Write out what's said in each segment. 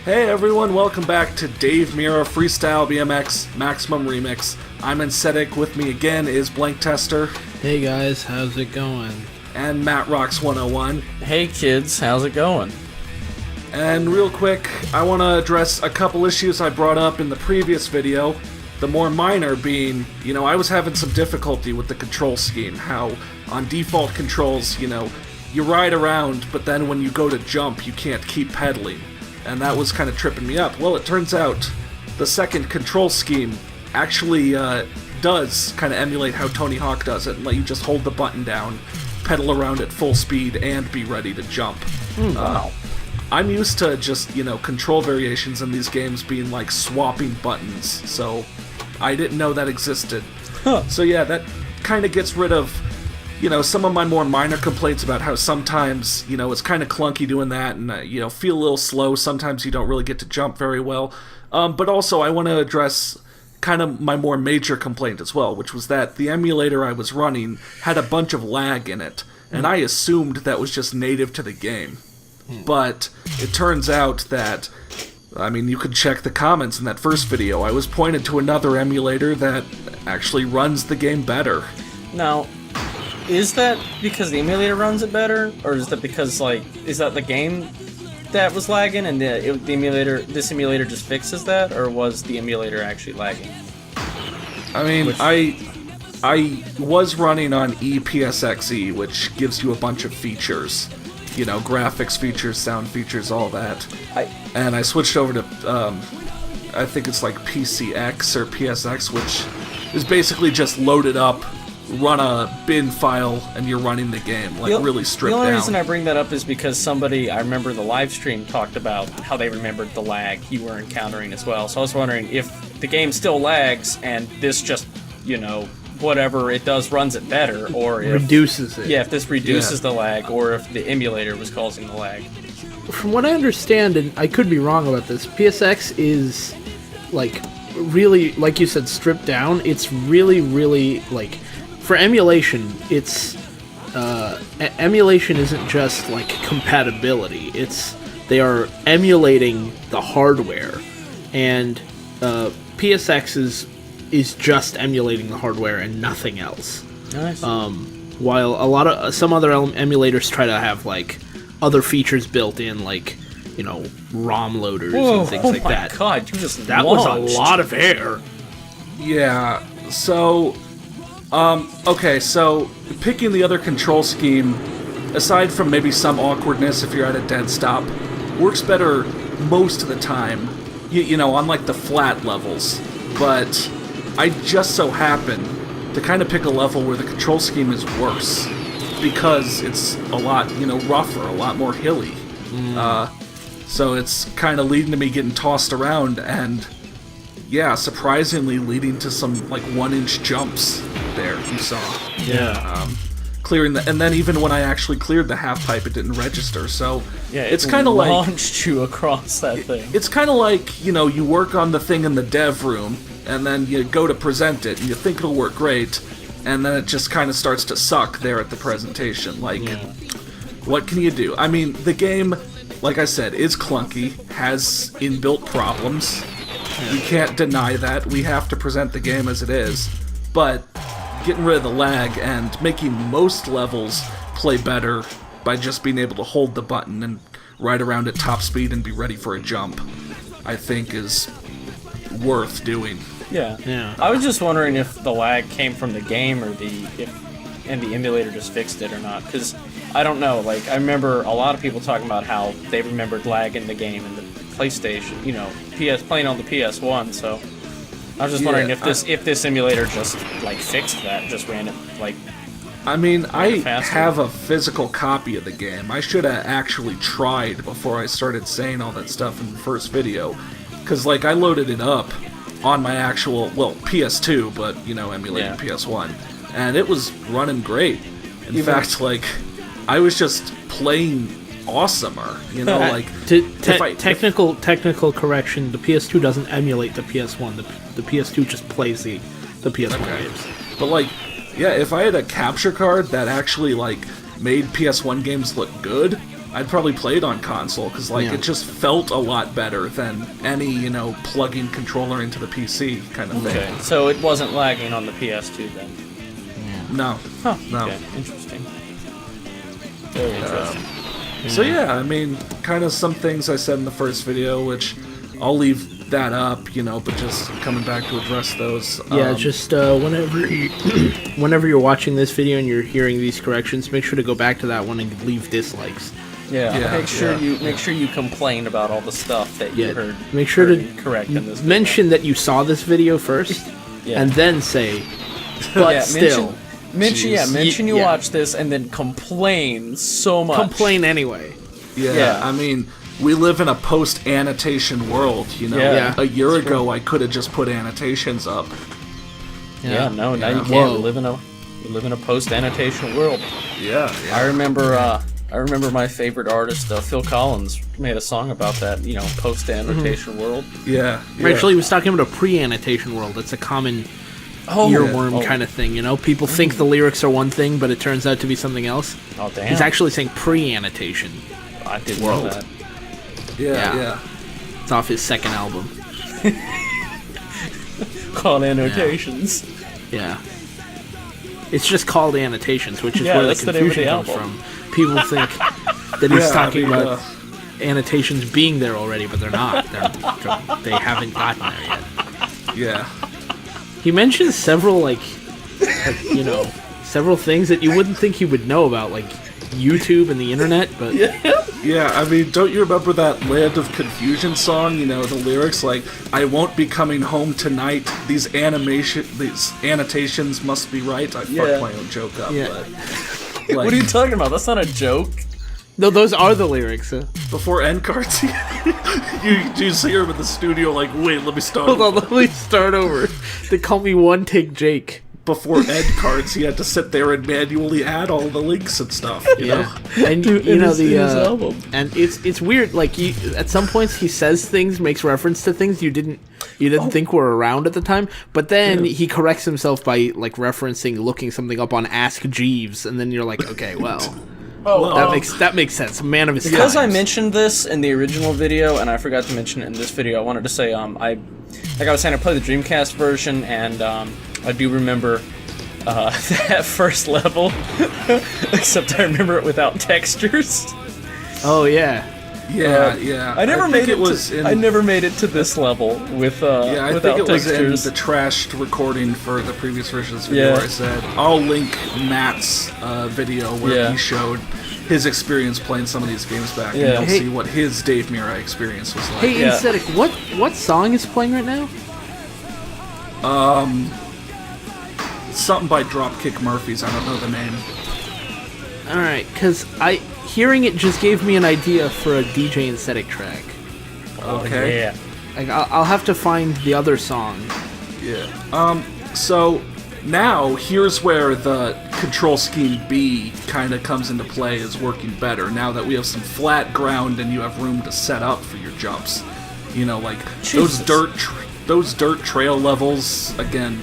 Hey everyone, welcome back to Mirra Freestyle BMX Maximum Remix. I'm Encetic, with me again is Blank Tester. Hey guys, how's it going? And Matt Rocks 101. Hey kids, how's it going? And real quick, I want to address a couple issues I brought up in the previous video. The more minor being, I was having some difficulty with the control scheme. How on default controls, you ride around, but then when you go to jump, you can't keep pedaling. And that was kind of tripping me up. Well, it turns out the second control scheme actually does kind of emulate how Tony Hawk does it and let you just hold the button down, pedal around at full speed, and be ready to jump. Wow. I'm used to just, control variations in these games being like swapping buttons, so I didn't know that existed. Huh. So yeah, that kind of gets rid of some of my more minor complaints about how sometimes, it's kind of clunky doing that and, feel a little slow. Sometimes you don't really get to jump very well. But also I want to address kind of my more major complaint as well, which was that the emulator I was running had a bunch of lag in it, and I assumed that was just native to the game. But it turns out that, you could check the comments in that first video. I was pointed to another emulator that actually runs the game better. Now, is that because the emulator runs it better, or is that because is that the game that was lagging and this emulator just fixes that, or was the emulator actually lagging? I was running on ePSXE, which gives you a bunch of features, graphics features, sound features, all that. And I switched over to I think it's like PCX or PSX, which is basically just loaded up, run a bin file, and you're running the game, really stripped down. The only reason I bring that up is because I remember the live stream talked about how they remembered the lag you were encountering as well. So I was wondering if the game still lags and this just, whatever it does runs it better, or if reduces it. Yeah, if this reduces the lag, or if the emulator was causing the lag. From what I understand, and I could be wrong about this, PSX is really, like you said, stripped down. It's really for emulation, it's emulation isn't just compatibility. They are emulating the hardware, and PSX is just emulating the hardware and nothing else. Nice. While some other emulators try to have other features built in, ROM loaders and things like that. Oh my god, you just that launched. Was a lot of air. Yeah, so okay, so picking the other control scheme, aside from maybe some awkwardness if you're at a dead stop, works better most of the time, on the flat levels. But I just so happen to kind of pick a level where the control scheme is worse, because it's a lot, rougher, a lot more hilly. So it's kind of leading to me getting tossed around, and yeah, surprisingly leading to some 1-inch jumps there, you saw. Yeah. Clearing and then even when I actually cleared the half pipe, it didn't register. So yeah, it's kind of launched you across that thing. It's kind of like, you work on the thing in the dev room, and then you go to present it, and you think it'll work great, and then it just kind of starts to suck there at the presentation. What can you do? The game, like I said, is clunky, has inbuilt problems. You can't deny that. We have to present the game as it is. But getting rid of the lag and making most levels play better by just being able to hold the button and ride around at top speed and be ready for a jump, I think is worth doing. Yeah. I was just wondering if the lag came from the game, or the emulator just fixed it or not, because I don't know. I remember a lot of people talking about how they remembered lag in the game in the PlayStation, playing on the PS1. So I was just wondering if this emulator just fixed that, just ran it I have a physical copy of the game. I should have actually tried before I started saying all that stuff in the first video, because I loaded it up on my actual PS2, but emulating PS1, and it was running great. In fact, I was just playing awesomer, Technical correction: the PS2 doesn't emulate the PS1. The PS2 just plays the PS1 games. But if I had a capture card that actually made PS1 games look good, I'd probably play it on console, because like Yeah. it just felt a lot better than any, plugging controller into the PC kind of thing. Okay, so it wasn't lagging on the PS2 then. No. Huh. No. Okay, interesting. Very interesting. So yeah, I mean, kind of some things I said in the first video, which I'll leave that up, but just coming back to address those. Yeah, just whenever you're watching this video and you're hearing these corrections, make sure to go back to that one and leave dislikes. Yeah, Yeah, make sure you complain about all the stuff that you heard. Make sure to correct in this. mention that you saw this video first, Yeah. and then say, but Yeah, still, mention you Yeah. watch this and then complain so much. complain anyway. Yeah, I mean, we live in a post-annotation world, Yeah. A year ago, I could have just put annotations up. Yeah, no, now you can't. Whoa. We live in a post-annotation world. Yeah, I remember my favorite artist, Phil Collins, made a song about that. Post-annotation world. yeah. Actually, he was talking about a pre-annotation world. That's a common earworm kind of thing, People think the lyrics are one thing, but it turns out to be something else. Oh damn! He's actually saying pre-annotation. I didn't know that. Yeah. It's off his second album. Called annotations. Yeah. It's just called annotations, which is Yeah, where the that's the name of confusion the comes album. from. People think that he's talking about uh, annotations being there already, but they're not. They haven't gotten there yet. yeah. He mentions several several things that you wouldn't think he would know about, like YouTube and the internet, but Yeah, I mean, don't you remember that Land of Confusion song? The lyrics like, "I won't be coming home tonight. These annotations must be right." I Yeah. fucked my own joke up. Yeah. But, like, What are you talking about? That's not a joke. no, those are the lyrics. before end cards, you just hear him in the studio like, "Wait, let me start." Hold on, let me start over. They call me One Take Jake. Before end cards, he had to sit there and manually add all the links and stuff. You know? And In his album. and it's weird. Like at some points he says things, makes reference to things you didn't think were around at the time. But then he corrects himself by like referencing looking something up on Ask Jeeves, and then you're like, okay, well, that makes sense. A man of his Because I times. mentioned this in the original video, and I forgot to mention it in this video, I wanted to say, like I was saying, I played the Dreamcast version, and I do remember that first level, except I remember it without textures. Oh yeah. Yeah. I never made think it. I never made it to this level with Yeah, I without think it was textures. in the trashed recording for the previous version of this video where I said, I'll link Matt's video where he showed his experience playing some of these games back, and Yeah. you'll Hey. see what his Dave Mirra experience was like. Hey, Yeah. Aesthetic, what song is playing right now? Something by Dropkick Murphys, I don't know the name. All right, because hearing it just gave me an idea for a DJ Aesthetic track. Okay. Yeah. Like I'll have to find the other song. Yeah. So now here's where the control scheme B kind of comes into play, is working better now that we have some flat ground and you have room to set up for your jumps. Like Jesus. those dirt trail levels again.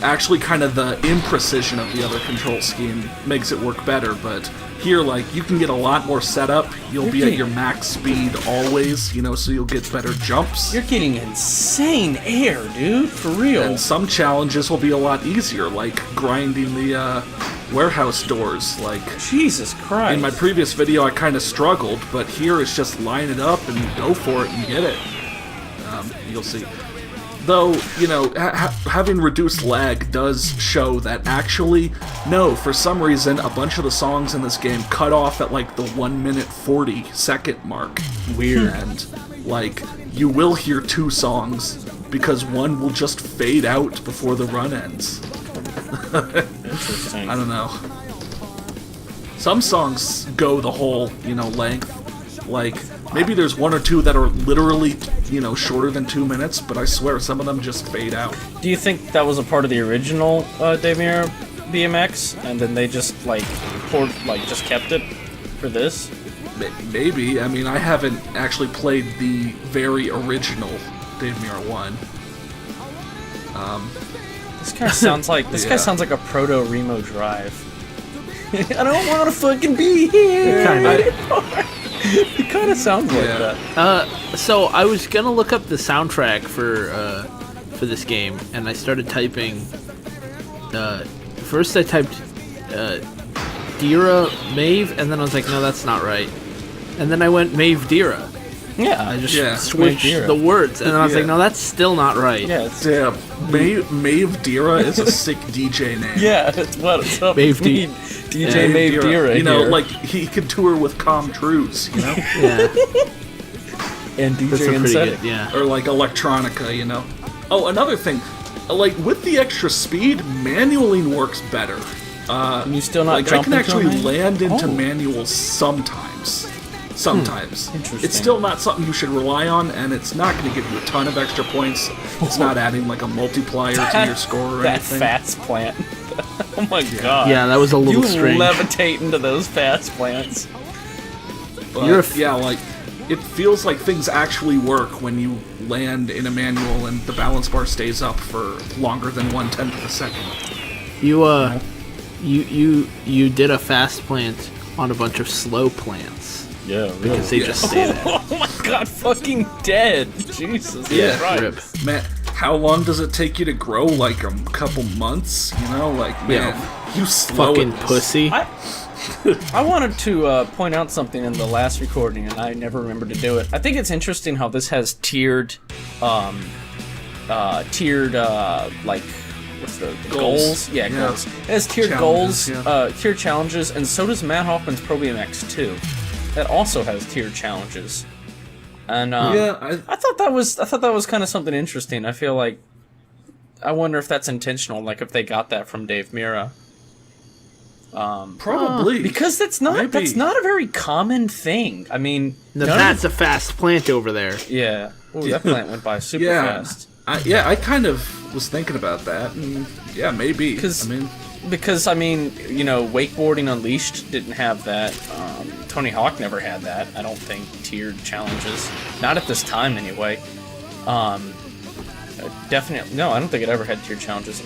Actually kind of the imprecision of the other control scheme makes it work better, but here, like, you can get a lot more setup. You'll be at your max speed always, so you'll get better jumps. You're getting insane air, dude. For real. And some challenges will be a lot easier, like grinding the warehouse doors. Like, Jesus Christ. in my previous video, I kind of struggled, but here it's just line it up and go for it and get it. You'll see. Though, having reduced lag does show that actually, no, for some reason, a bunch of the songs in this game cut off at like the 1 minute 40 second mark. Weird. And, like, you will hear two songs because one will just fade out before the run ends. Interesting. I don't know. Some songs go the whole, length. Like, maybe there's one or two that are literally, shorter than 2 minutes, but I swear some of them just fade out. Do you think that was a part of the original Dave Mirra BMX, and then they just just kept it for this? Maybe. I mean, I haven't actually played the very original Dave Mirra 1. This guy sounds like Yeah. guy sounds like a proto Remo Drive. I don't want to fucking be here. It kind of sounds like that. So I was gonna look up the soundtrack for this game, and I started typing. First I typed Dira Mave, and then I was like, no, that's not right. And then I went Mave Dira. Yeah. I just switched the words, and then I was like, no, that's still not right. Yeah. It's, Damn, Mave Dira is a sick DJ name. yeah. It's what's up. Mave me, DJ Mave Dira. You know, here. like he could tour with Com Truise, you know, Yeah, and that's DJ a pretty Insect. good. Yeah. or like electronica, you know. Oh, another thing, like with the extra speed, manualing works better. And you still not Like I jumping can actually to land into Oh. manuals sometimes. Sometimes. Interesting. It's still not something you should rely on, and it's not going to give you a ton of extra points. It's not adding like a multiplier to your score or that anything. fats plant. Oh my god. Yeah, that was a little you strange. levitate into those fats plants. But, You're a f- yeah, like it feels like things actually work when you land in a manual and the balance bar stays up for longer than 1/10 of a second. You did a fast plant on a bunch of slow plants Yeah, really. because they just stay there. Oh my god, fucking dead. Jesus Yeah, Christ. Rip. Man, how long does it take you to grow? Like a couple months, you know? Like, man, you slow Fucking at this. pussy. I wanted to point out something in the last recording, and I never remembered to do it. I think it's interesting how this has tiered, like, what's the goals? Yeah, Yeah. goals. It has tiered Challenges, goals, tiered challenges, and so does Matt Hoffman's Pro BMX 2. That also has tiered challenges. And Yeah, I thought that was kind of something interesting. I feel like I wonder if that's intentional, like if they got that from Dave Mirra. probably. Because that's not Maybe. a very common thing. I mean, That's a fast plant over there. yeah. Ooh, that plant went by super Yeah. fast. I kind of was thinking about that, and yeah, maybe. Because I I mean, you know, Wakeboarding Unleashed didn't have that. Tony Hawk never had that. I don't think tiered challenges, not at this time anyway. Definitely no. I don't think it ever had tiered challenges.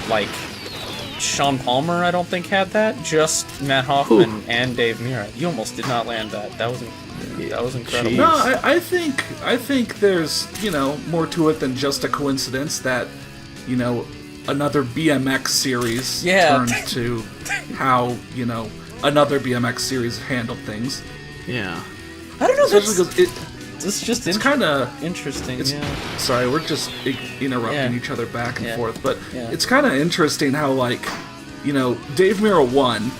Like Sean Palmer, I don't think had that. Just Matt Hoffman and Dave Mirra. You almost did not land that. That was incredible. no, I think there's more to it than just a coincidence that another BMX series turned to how another BMX series handled things. Yeah. I don't know. Especially because It's just it's kind of interesting. Yeah. Sorry, we're just interrupting each other back and forth, but Yeah. it's kind of interesting how Dave Mirra won.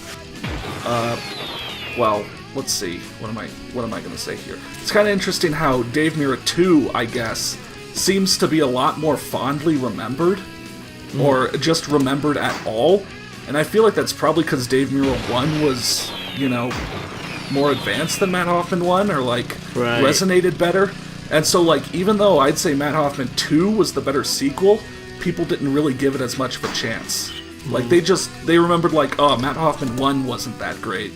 Well, let's see. What am I going to say here? It's kind of interesting how Dave Mirra 2, I guess, seems to be a lot more fondly remembered, or just remembered at all. And I feel like that's probably because Dave Mirra 1 was, more advanced than Matt Hoffman 1, or resonated better. And so even though I'd say Matt Hoffman 2 was the better sequel, people didn't really give it as much of a chance. They remembered Matt Hoffman 1 wasn't that great,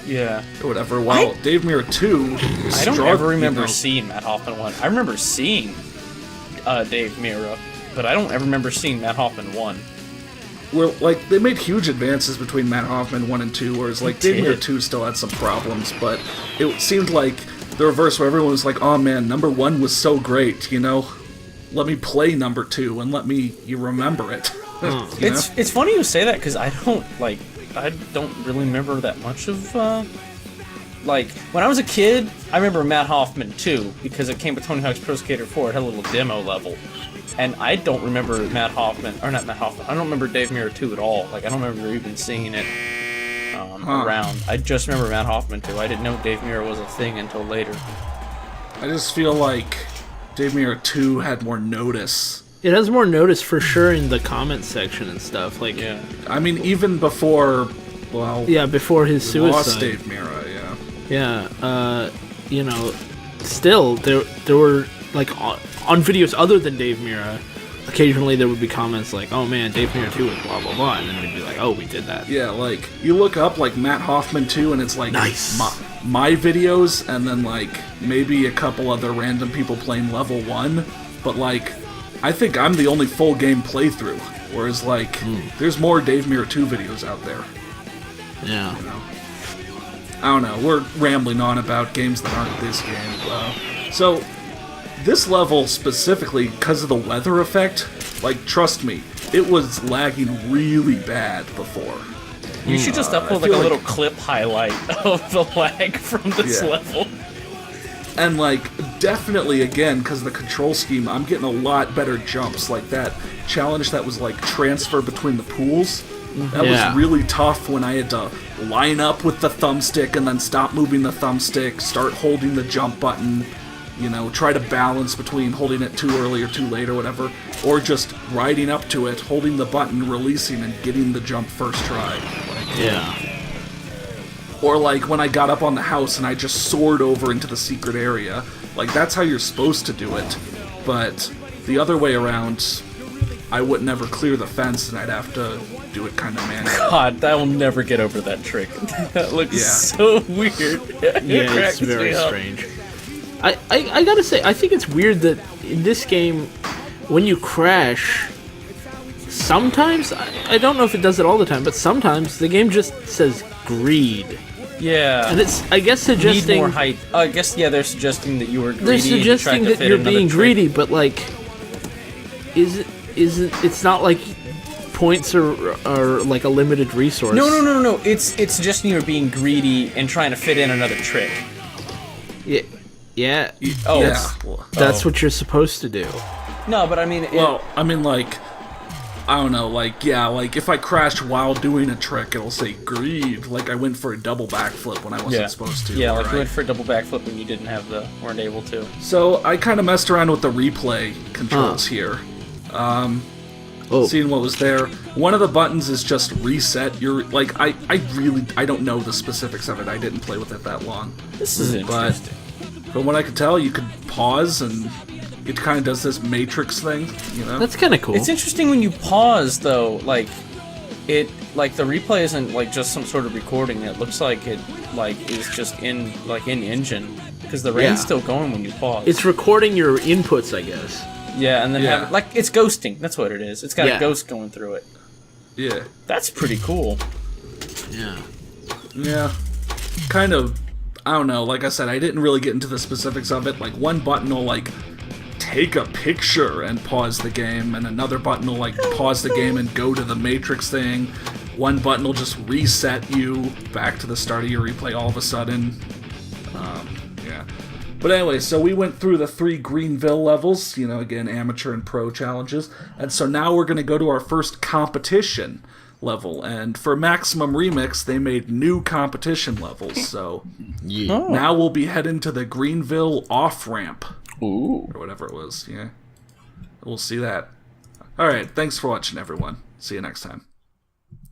Yeah. or whatever. While Dave Mirra 2, I don't ever remember seeing Matt Hoffman 1. I remember seeing Dave Mirra, but I don't ever remember seeing Matt Hoffman 1. where they made huge advances between Matt Hoffman 1 and 2, whereas Dave Mirra 2 still had some problems, but it seemed like the reverse, where everyone was like, oh man, number 1 was so great, let me play number 2 and let me remember it. It's funny you say that, because I don't really remember that much of when I was a kid. I remember Matt Hoffman 2 because it came with Tony Hawk's Pro Skater 4. It had a little demo level. And I don't remember Matt Hoffman, or not Matt Hoffman, I don't remember Dave Mirra 2 at all. I don't remember even seeing it around. I just remember Matt Hoffman 2. I didn't know Dave Mirra was a thing until later. I just feel like Dave Mirra 2 had more notice. It has more notice for sure in the comment section and stuff. Yeah. I mean, even before, before his suicide. lost Dave Mirra, Still there were on videos other than Dave Mirra, occasionally there would be comments like, "Oh man, Dave Mirra 2 is blah blah blah," and then we'd be like, "Oh, we did that." Yeah, you look up Matt Hoffman 2, and it's Nice. my videos, and then maybe a couple other random people playing level 1, but I think I'm the only full game playthrough. Whereas, like, there's more Dave Mirra 2 videos out there. Yeah. You know? I don't know. We're rambling on about games that aren't this game. So, this level specifically, because of the weather effect, like, trust me, it was lagging really bad before. You should just upload like a little clip highlight of the lag from this level. And, like, definitely, again, because of the control scheme, I'm getting a lot better jumps. Like, that challenge that was, like, transfer between the pools, that was really tough when I had to line up with the thumbstick and then stop moving the thumbstick, start holding the jump button, you know, try to balance between holding it too early or too late or whatever, or just riding up to it, holding the button, releasing, and getting the jump first try. Yeah. Or, like, when I got up on the house and I just soared over into the secret area. Like, that's how you're supposed to do it. But the other way around, I would never clear the fence and I'd have to do it kind of manually. God, I will never get over that trick. That looks so weird. Yeah, it's very strange. I gotta say, I think it's weird that in this game, when you crash, sometimes, I don't know if it does it all the time, but sometimes the game just says greed. Yeah. And it's, I guess, suggesting... Need more height. I guess, yeah, they're suggesting that you were greedy. They're suggesting that you're being greedy, but, like, it's not like points are like a limited resource. No. It's suggesting you're being greedy and trying to fit in another trick. Yeah. Oh, Yeah. That's what you're supposed to do. No, but I mean... Well, I mean, like... I don't know, like, yeah, like, if I crash while doing a trick, it'll say greed. Like, I went for a double backflip when I wasn't supposed to. Yeah, like, you went for a double backflip when you weren't able to. So, I kind of messed around with the replay controls here. Seeing what was there. One of the buttons is just reset your, like, I don't know the specifics of it. I didn't play with it that long. This is interesting. From what I could tell, you could pause and... It kind of does this matrix thing, you know? That's kind of cool. It's interesting when you pause, though, like, the replay isn't, like, just some sort of recording. It looks like it, like, is just in engine, because the rain's still going when you pause. It's recording your inputs, I guess. Yeah, and then it's ghosting. That's what it is. It's got a ghost going through it. Yeah. That's pretty cool. Yeah. Yeah. Kind of, I don't know, like I said, I didn't really get into the specifics of it. Like, one button will, like, take a picture and pause the game, and another button will, like, pause the game and go to the matrix thing. One button will just reset you back to the start of your replay all of a sudden. Yeah. But anyway, so we went through the 3 Greenville levels, you know, again, amateur and pro challenges, and so now we're going to go to our first competition level, and for Maximum Remix, they made new competition levels, so now we'll be heading to the Greenville off-ramp. Ooh. Or whatever it was, yeah. We'll see that. Alright, thanks for watching, everyone. See you next time.